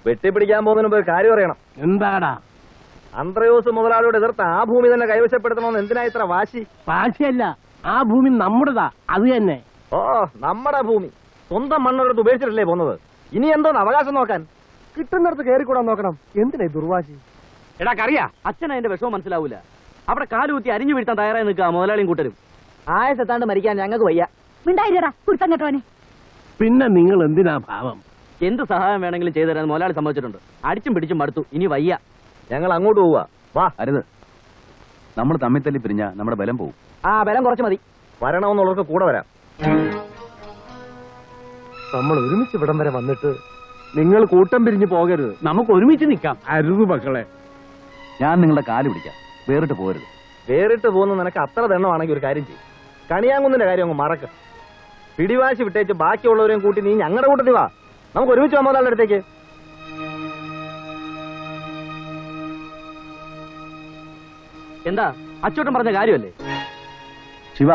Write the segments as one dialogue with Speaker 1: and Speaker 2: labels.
Speaker 1: വെട്ടിപ്പിടിക്കാൻ പോകുന്നതിന് മുമ്പ് ഒരു കാര്യം അറിയണം.
Speaker 2: എന്താടാ?
Speaker 1: അന്ത്രയോസ് മുതലാളിയോട് എതിർത്ത് ആ ഭൂമി തന്നെ കൈവശപ്പെടുത്തണമെന്ന് എന്തിനാ ഇത്ര വാശി?
Speaker 2: വാശിയല്ല, ആ ഭൂമി നമ്മുടെതാ. അത് തന്നെ.
Speaker 1: ഓ, നമ്മുടെ ഭൂമി സ്വന്തം മണ്ണെടുത്ത് ഉപേക്ഷിച്ചിട്ടല്ലേ പോകുന്നത്. ഇനി എന്തോന്ന് അവകാശം നോക്കാൻ?
Speaker 3: കിട്ടുന്നിടത്ത് കയറിക്കൂടാൻ നോക്കണം. എന്തിനാ ദുർവാശി?
Speaker 4: എടാ കറിയാ, അച്ഛൻ അതിന്റെ വിഷമം മനസ്സിലാവൂല. അവിടെ കാലുകുത്തി അരിഞ്ഞു വീഴ്ത്താൻ തയ്യാറായി നിൽക്കുക മുതലാളിയും കൂട്ടരും.
Speaker 3: ആയസെത്താണ്ട് മരിക്കാൻ ഞങ്ങൾക്ക് വയ്യ.
Speaker 5: മിണ്ടായിരടാ കുരുത്തം കേട്ടോനെ.
Speaker 2: പിന്നെ നിങ്ങൾ എന്തിനാ ഭാവം?
Speaker 4: എന്ത് സഹായം വേണമെങ്കിലും ചെയ്തു തരാൻ മുതലാളി സമ്മതിച്ചിട്ടുണ്ട്. അടിച്ചും പിടിച്ചും മടുത്തു, ഇനി വയ്യ.
Speaker 1: ഞങ്ങൾ അങ്ങോട്ട് പോവാ. വാ.
Speaker 6: അരുത്, നമ്മൾ തമ്മിൽ തല്ലി പിരിഞ്ഞ നമ്മുടെ ബലം പോവും.
Speaker 3: ആ ബലം കുറച്ച് മതി.
Speaker 1: വരണമെന്നുള്ളവർക്ക് കൂടെ വരാം.
Speaker 3: നമ്മൾ ഒരുമിച്ച് ഇവിടം വരെ വന്നിട്ട്
Speaker 2: നിങ്ങൾ കൂട്ടം പിരിഞ്ഞു പോകരുത്. നമുക്ക് ഒരുമിച്ച് നിൽക്കാം. അരുത് മക്കളെ.
Speaker 6: ഞാൻ നിങ്ങളുടെ കാല് പിടിക്കാം, വേറിട്ട് പോകരുത്.
Speaker 1: വേറിട്ട് പോകുന്ന നിനക്ക് അത്ര ദണ്ണമാണെങ്കിൽ ഒരു കാര്യം ചെയ്യും. കണിയാങ്കുന്നിന്റെ കാര്യം അങ്ങ് മറക്ക. പിടിവാശി വിട്ടേച്ച് ബാക്കിയുള്ളവരെയും കൂട്ടി നീ ഞങ്ങളുടെ കൂട്ടത്തിൽ വാ. നമുക്ക് ഒരുമിച്ച് വന്നോളാം അടുത്തേക്ക്.
Speaker 4: എന്താ അച്ചോട്ടൻ പറഞ്ഞ കാര്യമല്ലേ?
Speaker 6: ശിവ,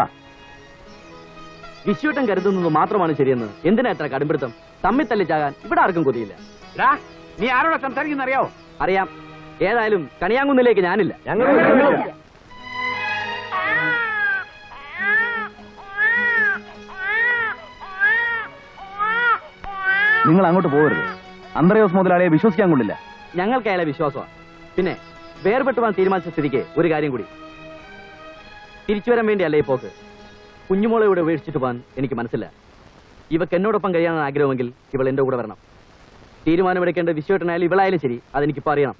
Speaker 4: വിശ്വട്ടൻ കരുതുന്നത് മാത്രമാണ് ശരിയെന്ന്. എന്തിനാ എത്ര കടുംപിടുത്തം? തമ്മിൽ തല്ലിച്ചാകാൻ ഇവിടെ ആർക്കും കൊതിയില്ല.
Speaker 2: നീ ആരോടെ സംസാരിക്കുന്ന അറിയാവോ?
Speaker 4: അറിയാം. ഏതായാലും കണിയാങ്കുന്നിലേക്ക് ഞാനില്ല.
Speaker 1: ഞങ്ങൾ
Speaker 6: നിങ്ങൾ അങ്ങോട്ട് പോകരുത്. അന്ത്രയോസ് മുതലാളിയെ വിശ്വസിക്കാൻ കൊള്ളില്ല.
Speaker 4: ഞങ്ങൾക്ക് അയാളെ വിശ്വാസമാണ്. പിന്നെ വേർപെട്ടു പോകാൻ തീരുമാനിച്ച സ്ഥിതിക്ക് ഒരു കാര്യം കൂടി. തിരിച്ചു വരാൻ വേണ്ടിയല്ലേ ഈ പോക്ക്. കുഞ്ഞുമോളെ ഇവിടെ ഉപേക്ഷിച്ചിട്ട് പോകാൻ എനിക്ക് മനസ്സില്ല. ഇവക്ക് എന്നോടൊപ്പം കഴിയാനാണ് ആഗ്രഹമെങ്കിൽ ഇവൾ എന്റെ കൂടെ വരണം. തീരുമാനമെടുക്കേണ്ട വിശ്വട്ടനായാലും ഇവളായാലും ശരി, അതെനിക്കിപ്പോ അറിയണം.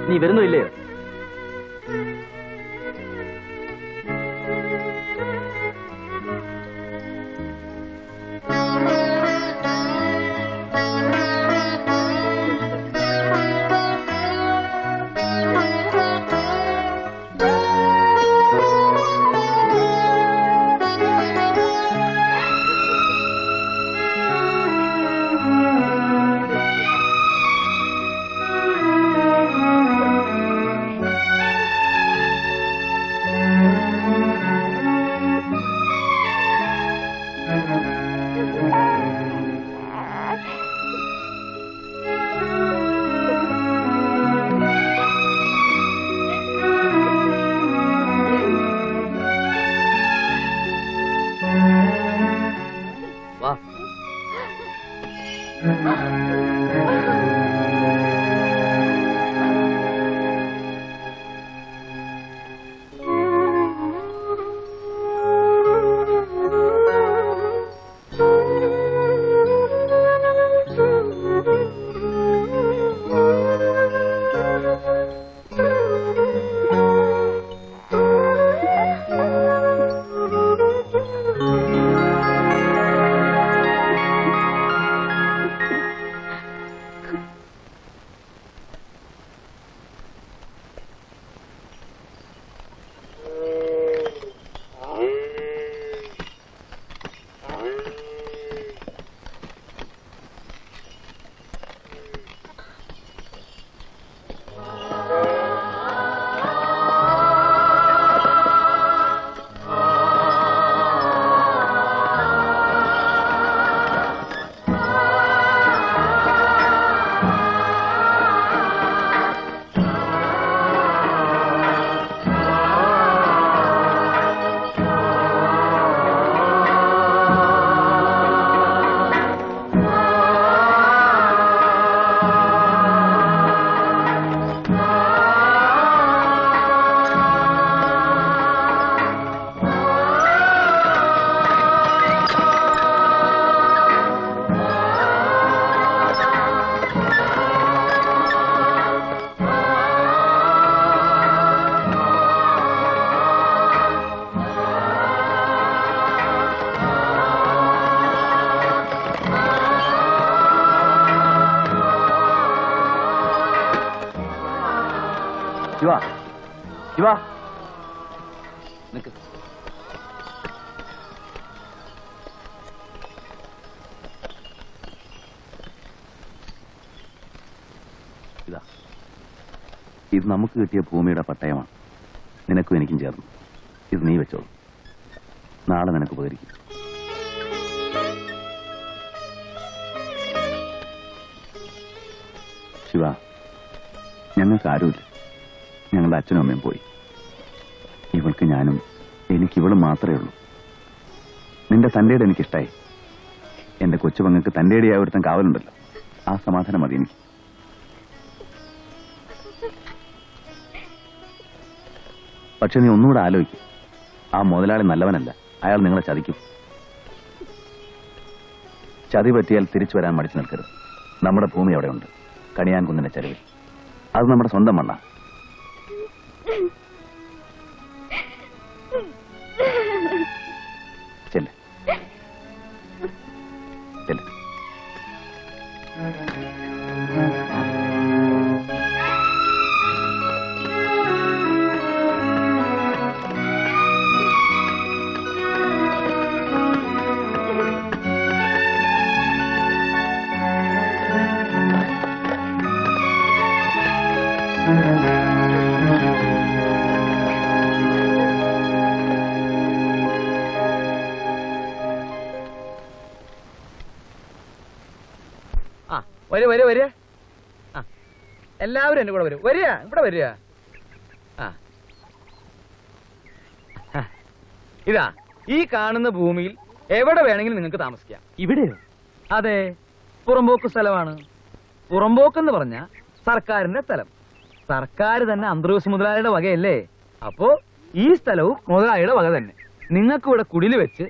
Speaker 4: നീ വരുന്നില്ലയോ?
Speaker 6: ശിവ, ശിവ, നിക്ക്. ഇതാ ഇത് നമുക്ക് കിട്ടിയ ഭൂമിയുടെ പട്ടയമാണ്. നിനക്കും എനിക്കും ചേർന്നു. ഇത് നീ വെച്ചോളൂ. നാളെ നിനക്ക് ഉപകരിക്കും. ശിവ, ഞങ്ങൾക്ക് ആരുമില്ല. ഞങ്ങളുടെ അച്ഛനും അമ്മയും പോയി. ഇവൾക്ക് ഞാനും, എനിക്കിവളും മാത്രമേ ഉള്ളൂ. നിന്റെ തന്റേട് എനിക്കിഷ്ടായി. എന്റെ കൊച്ചുപങ്ങൾക്ക് തന്റേടിയായ ഒരുത്തൻ കാവലുണ്ടല്ലോ, ആ സമാധാനം മതി എനിക്ക്. പക്ഷെ നീ ഒന്നുകൂടെ ആലോചിക്കും. ആ മുതലാളി നല്ലവനല്ല. അയാൾ നിങ്ങളെ ചതിക്കും. ചതി പറ്റിയാൽ തിരിച്ചു വരാൻ മടിച്ചു നിൽക്കരുത്. നമ്മുടെ ഭൂമി അവിടെയുണ്ട്, കണിയാൻകുന്നിന്റെ ചരിവിൽ. അത് നമ്മുടെ സ്വന്തം മണ്ണ. ചെല്ല് ചെല്ല്.
Speaker 2: വരിക. ആ, എല്ലാവരും എന്റെ കൂടെ വരും. വരിക, ഇവിടെ വരിക. ഇതാ, ഈ കാണുന്ന ഭൂമിയിൽ എവിടെ വേണമെങ്കിലും നിങ്ങൾക്ക് താമസിക്കാം.
Speaker 4: ഇവിടെയോ?
Speaker 2: അതെ, പുറമ്പോക്ക് സ്ഥലമാണ്. പുറമ്പോക്കെന്ന് പറഞ്ഞ സർക്കാരിന്റെ സ്ഥലം. സർക്കാർ തന്നെ അന്ത്രോസ് മുതലാളിയുടെ വകയല്ലേ? അപ്പോ ഈ സ്ഥലവും മുതലാളിയുടെ വക തന്നെ. നിങ്ങൾക്ക് ഇവിടെ കുടില് വെച്ച്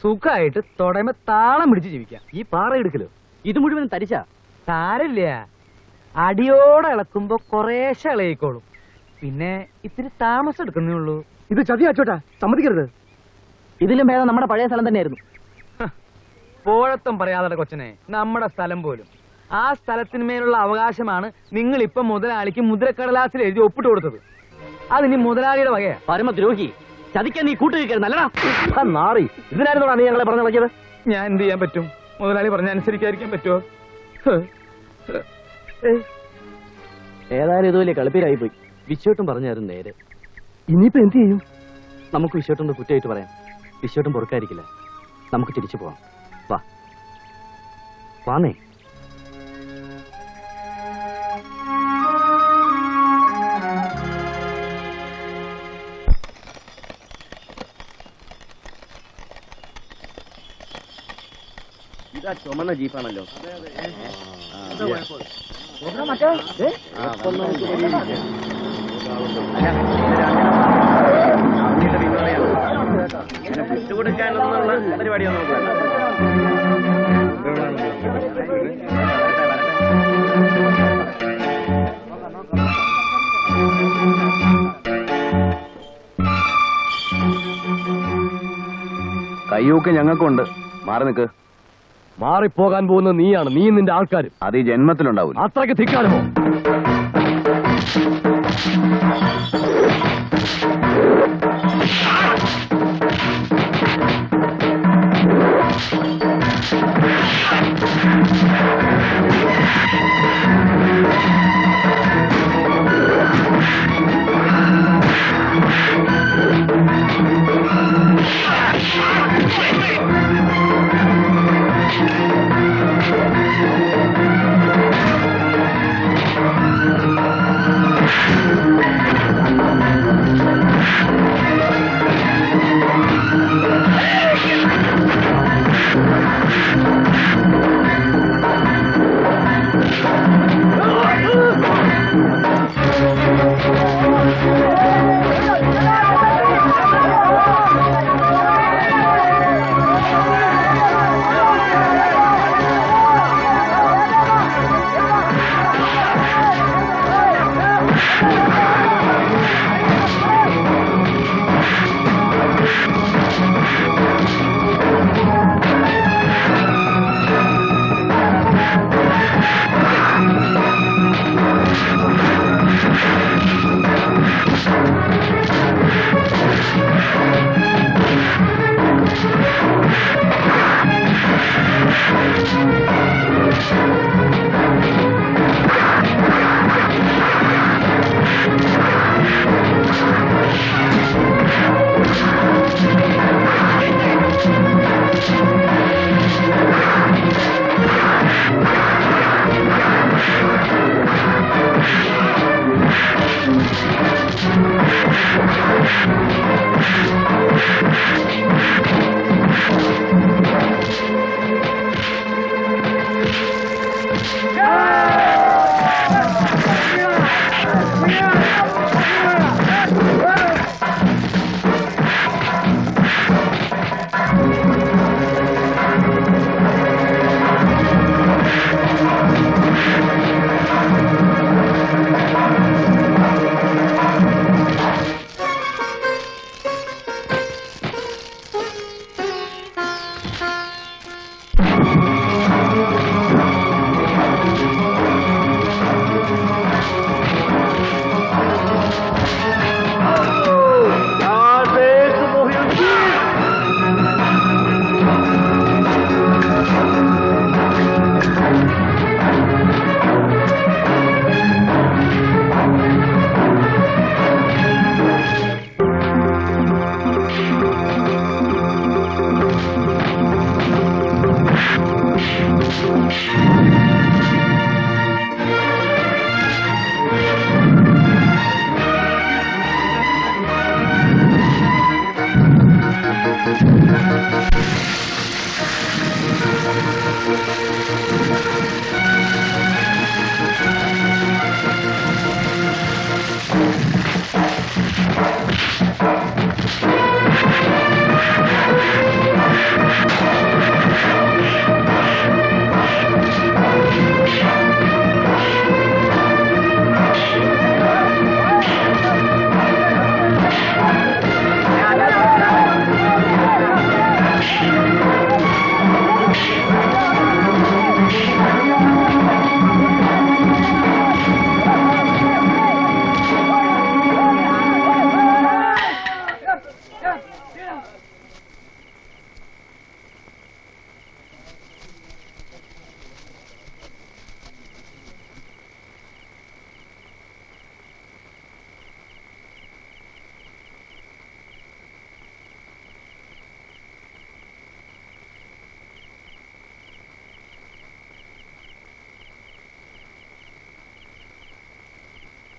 Speaker 2: സുഖമായിട്ട് തൊടമ താളം പിടിച്ച് ജീവിക്കാം.
Speaker 4: ഈ പാറ എടുക്കലോ? ഇത് മുഴുവൻ തരിച്ച
Speaker 2: സാരില്ല, അടിയോടെ ഇളക്കുമ്പോ കുറേശ്ശെ ഇളയിക്കോളും. പിന്നെ ഇത്തിരി താമസം എടുക്കുന്നേ ഉള്ളൂ.
Speaker 3: ഇത് ചതിയാച്ചോട്ടാ, സമ്മതിക്കരുത്.
Speaker 4: ഇതിലും ഭേദം നമ്മുടെ പഴയ സ്ഥലം തന്നെയായിരുന്നു.
Speaker 2: പോഴത്വം പറയാതെ കൊച്ചനെ, നമ്മുടെ സ്ഥലം പോലും. ആ സ്ഥലത്തിന്മേലുള്ള അവകാശമാണ് നിങ്ങൾ ഇപ്പൊ മുതലാളിക്ക് മുദ്രക്കടലാസിൽ എഴുതി ഒപ്പിട്ട് കൊടുത്തത്. അതിനി മുതലാളിയുടെ വകയാ.
Speaker 4: പരമദ്രോഹി, ചതിക്കാൻ നീ കൂട്ടുകയറി നല്ലടാ.
Speaker 1: നാറി, ഇതിനായിരുന്നോടാ നീ ഞങ്ങളെ പറഞ്ഞു കളക്കിയത്?
Speaker 2: ഞാൻ എന്ത് ചെയ്യാൻ പറ്റും? മുതലാളി പറഞ്ഞ അനുസരിക്കാതിരിക്കാൻ പറ്റുമോ?
Speaker 4: ഏതായാലും ഇതുപോലെ കളിപ്പീരായി പോയി. വിശ്വട്ടും പറഞ്ഞായിരുന്നു നേരെ.
Speaker 3: ഇനിയിപ്പോ എന്ത് ചെയ്യും?
Speaker 4: നമുക്ക് വിശ്വട്ടൊന്ന് കുറ്റമായിട്ട് പറയാം. വിശ്വട്ടും പൊറുക്കായിരിക്കില്ല. നമുക്ക് തിരിച്ചു പോവാം. വാ വാന്നേ.
Speaker 6: ഇതാ ചുമന്ന ജീപ്പാണല്ലോ. വിട്ടുകൊടുക്കാനുള്ള പരിപാടിയൊന്നും കയ്യൂക്ക് ഞങ്ങൾക്കുണ്ട്. മാറി നിൽക്ക്.
Speaker 3: മാറിപ്പോകാൻ പോകുന്ന നീയാണ്, നീ നിന്റെ ആൾക്കാരും.
Speaker 6: അത് ഈ ജന്മത്തിലുണ്ടാവില്ല.
Speaker 3: അത്രയ്ക്ക് ധിക്കാരമോ?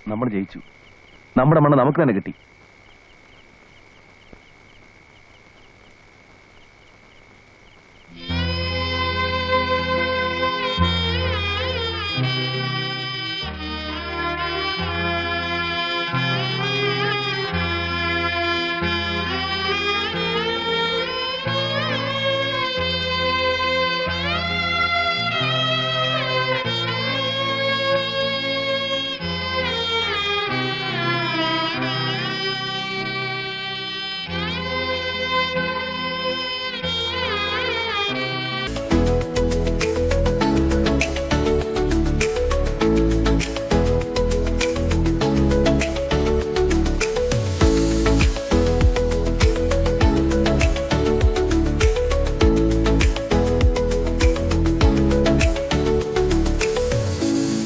Speaker 6: നമ്മൾ ജയിച്ചു. നമ്മുടെ മണ്ണ് നമുക്ക് തന്നെ കിട്ടി.